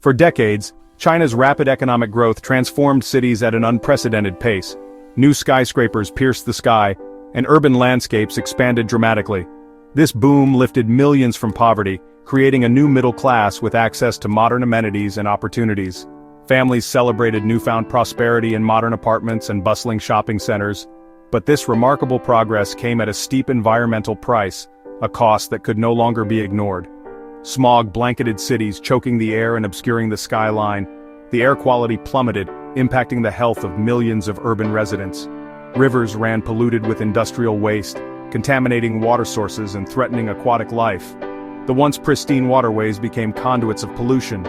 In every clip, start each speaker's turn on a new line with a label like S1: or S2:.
S1: For decades, China's rapid economic growth transformed cities at an unprecedented pace. New skyscrapers pierced the sky, and urban landscapes expanded dramatically. This boom lifted millions from poverty, creating a new middle class with access to modern amenities and opportunities. Families celebrated newfound prosperity in modern apartments and bustling shopping centers. But this remarkable progress came at a steep environmental price, a cost that could no longer be ignored. Smog-blanketed cities choking the air and obscuring the skyline. The air quality plummeted, impacting the health of millions of urban residents. Rivers ran polluted with industrial waste, contaminating water sources and threatening aquatic life. The once pristine waterways became conduits of pollution,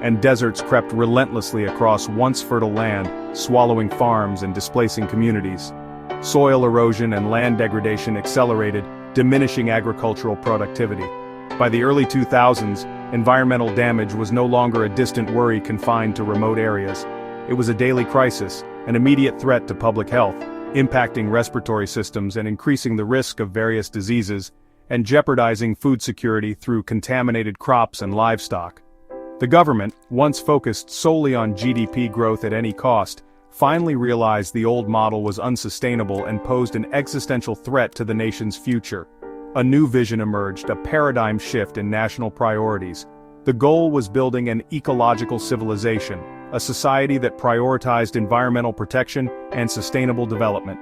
S1: and deserts crept relentlessly across once fertile land, swallowing farms and displacing communities. Soil erosion and land degradation accelerated, diminishing agricultural productivity. By the early 2000s, environmental damage was no longer a distant worry confined to remote areas. It was a daily crisis, an immediate threat to public health, impacting respiratory systems and increasing the risk of various diseases, and jeopardizing food security through contaminated crops and livestock. The government, once focused solely on GDP growth at any cost, finally realized the old model was unsustainable and posed an existential threat to the nation's future. A new vision emerged, a paradigm shift in national priorities. The goal was building an ecological civilization, a society that prioritized environmental protection and sustainable development.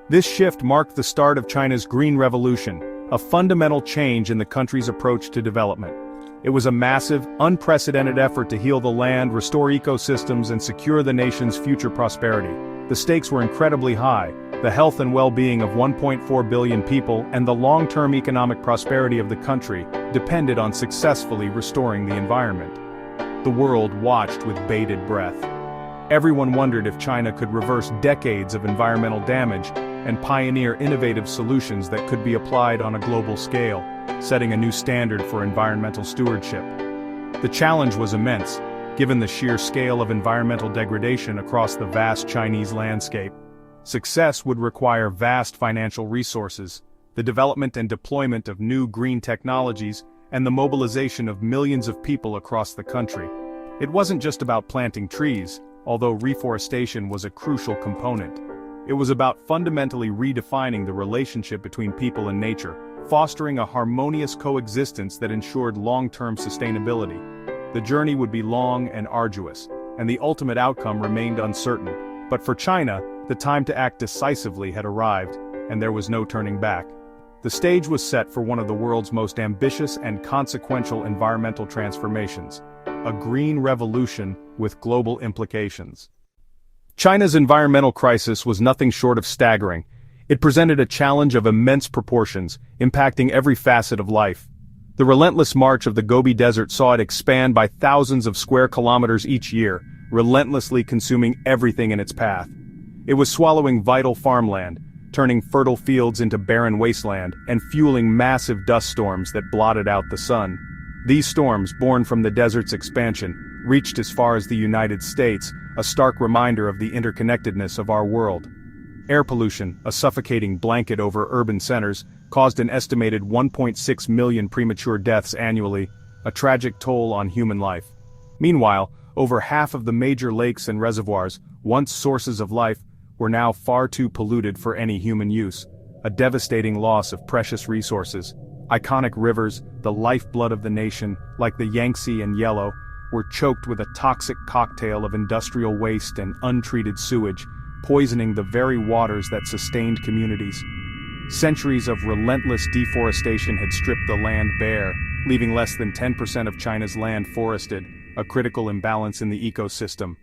S1: This shift marked the start of China's Green Revolution, a fundamental change in the country's approach to development. It was a massive, unprecedented effort to heal the land, restore ecosystems, and secure the nation's future prosperity. The stakes were incredibly high: the health and well-being of 1.4 billion people and the long-term economic prosperity of the country depended on successfully restoring the environment. The world watched with bated breath. Everyone wondered if China could reverse decades of environmental damage and pioneer innovative solutions that could be applied on a global scale, setting a new standard for environmental stewardship. The challenge was immense, given the sheer scale of environmental degradation across the vast Chinese landscape. Success would require vast financial resources, the development and deployment of new green technologies, and the mobilization of millions of people across the country. It wasn't just about planting trees, although reforestation was a crucial component. It was about fundamentally redefining the relationship between people and nature, fostering a harmonious coexistence that ensured long-term sustainability. The journey would be long and arduous, and the ultimate outcome remained uncertain. But for China, the time to act decisively had arrived, and there was no turning back. The stage was set for one of the world's most ambitious and consequential environmental transformations, a green revolution with global implications. China's environmental crisis was nothing short of staggering. It presented a challenge of immense proportions, impacting every facet of life. The relentless march of the Gobi Desert saw it expand by thousands of square kilometers each year, relentlessly consuming everything in its path. It was swallowing vital farmland, turning fertile fields into barren wasteland, and fueling massive dust storms that blotted out the sun. These storms, born from the desert's expansion, reached as far as the United States, a stark reminder of the interconnectedness of our world. Air pollution, a suffocating blanket over urban centers, caused an estimated 1.6 million premature deaths annually, a tragic toll on human life. Meanwhile, over half of the major lakes and reservoirs, once sources of life, were now far too polluted for any human use, a devastating loss of precious resources. Iconic rivers, the lifeblood of the nation, like the Yangtze and Yellow, were choked with a toxic cocktail of industrial waste and untreated sewage, poisoning the very waters that sustained communities. Centuries of relentless deforestation had stripped the land bare, leaving less than 10% of China's land forested, a critical imbalance in the ecosystem.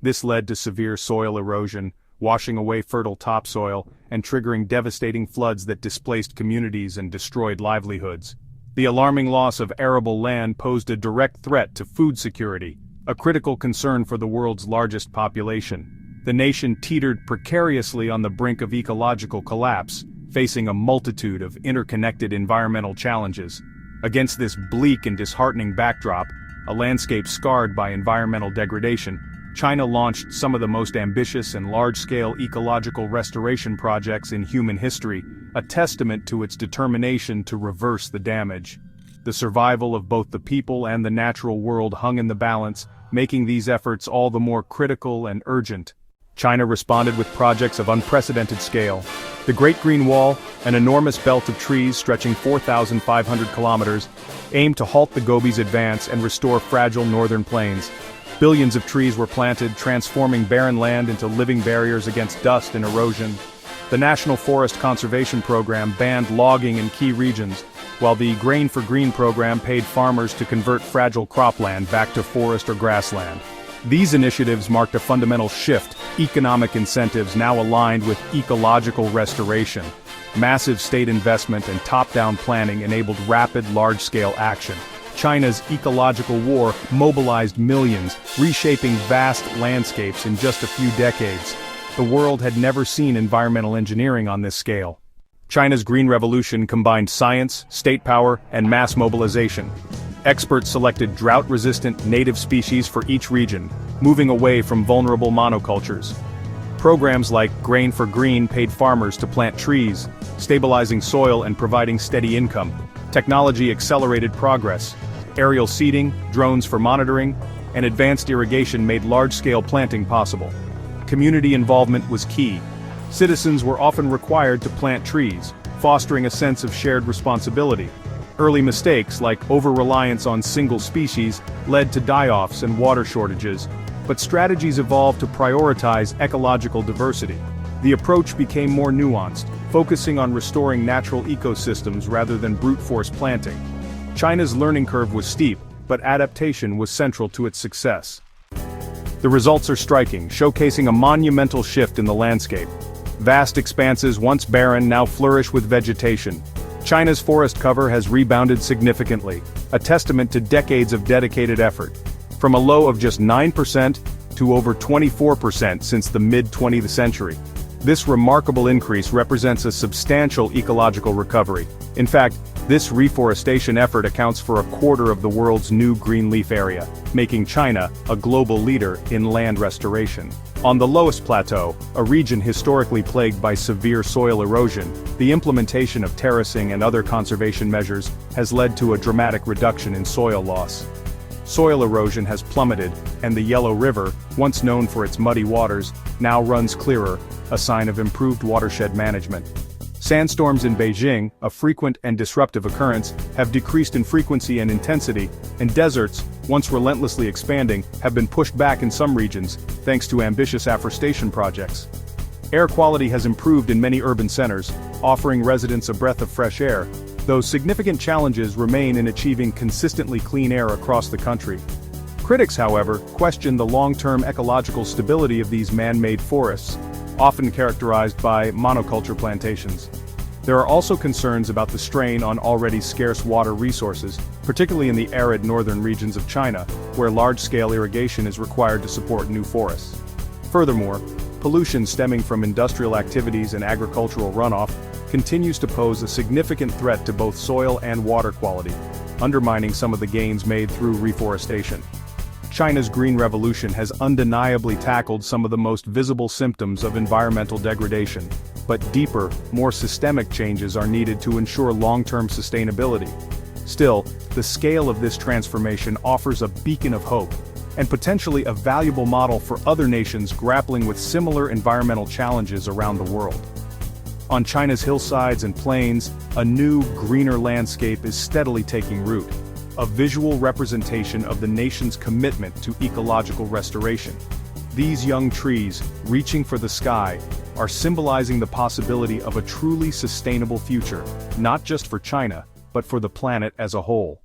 S1: This led to severe soil erosion, washing away fertile topsoil and triggering devastating floods that displaced communities and destroyed livelihoods. The alarming loss of arable land posed a direct threat to food security, a critical concern for the world's largest population. The nation teetered precariously on the brink of ecological collapse, facing a multitude of interconnected environmental challenges. Against this bleak and disheartening backdrop, a landscape scarred by environmental degradation, China launched some of the most ambitious and large-scale ecological restoration projects in human history, a testament to its determination to reverse the damage. The survival of both the people and the natural world hung in the balance, making these efforts all the more critical and urgent. China responded with projects of unprecedented scale. The Great Green Wall, an enormous belt of trees stretching 4,500 kilometers, aimed to halt the Gobi's advance and restore fragile northern plains. Billions of trees were planted, transforming barren land into living barriers against dust and erosion. The National Forest Conservation Program banned logging in key regions, while the Grain for Green program paid farmers to convert fragile cropland back to forest or grassland. These initiatives marked a fundamental shift, economic incentives now aligned with ecological restoration. Massive state investment and top-down planning enabled rapid, large-scale action. China's ecological war mobilized millions, reshaping vast landscapes in just a few decades. The world had never seen environmental engineering on this scale. China's Green Revolution combined science, state power, and mass mobilization. Experts selected drought-resistant native species for each region, moving away from vulnerable monocultures. Programs like Grain for Green paid farmers to plant trees, stabilizing soil and providing steady income. Technology accelerated progress. Aerial seeding, drones for monitoring, and advanced irrigation made large-scale planting possible. Community involvement was key. Citizens were often required to plant trees, fostering a sense of shared responsibility. Early mistakes, like over-reliance on single species, led to die-offs and water shortages, but strategies evolved to prioritize ecological diversity. The approach became more nuanced, focusing on restoring natural ecosystems rather than brute force planting. China's learning curve was steep, but adaptation was central to its success. The results are striking, showcasing a monumental shift in the landscape. Vast expanses once barren now flourish with vegetation. China's forest cover has rebounded significantly, a testament to decades of dedicated effort. From a low of just 9% to over 24% since the mid-20th century. This remarkable increase represents a substantial ecological recovery. In fact, this reforestation effort accounts for a quarter of the world's new green leaf area, making China a global leader in land restoration. On the lowest plateau, a region historically plagued by severe soil erosion, the implementation of terracing and other conservation measures has led to a dramatic reduction in soil loss. Soil erosion has plummeted, and the Yellow River, once known for its muddy waters, now runs clearer, a sign of improved watershed management. Sandstorms in Beijing, a frequent and disruptive occurrence, have decreased in frequency and intensity, and deserts, once relentlessly expanding, have been pushed back in some regions, thanks to ambitious afforestation projects. Air quality has improved in many urban centers, offering residents a breath of fresh air, though significant challenges remain in achieving consistently clean air across the country. Critics, however, question the long-term ecological stability of these man-made forests, often characterized by monoculture plantations. There are also concerns about the strain on already scarce water resources, particularly in the arid northern regions of China, where large-scale irrigation is required to support new forests. Furthermore, pollution stemming from industrial activities and agricultural runoff continues to pose a significant threat to both soil and water quality, undermining some of the gains made through reforestation. China's Green Revolution has undeniably tackled some of the most visible symptoms of environmental degradation, but deeper, more systemic changes are needed to ensure long-term sustainability. Still, the scale of this transformation offers a beacon of hope, and potentially a valuable model for other nations grappling with similar environmental challenges around the world. On China's hillsides and plains, a new, greener landscape is steadily taking root, a visual representation of the nation's commitment to ecological restoration. These young trees, reaching for the sky, are symbolizing the possibility of a truly sustainable future, not just for China, but for the planet as a whole.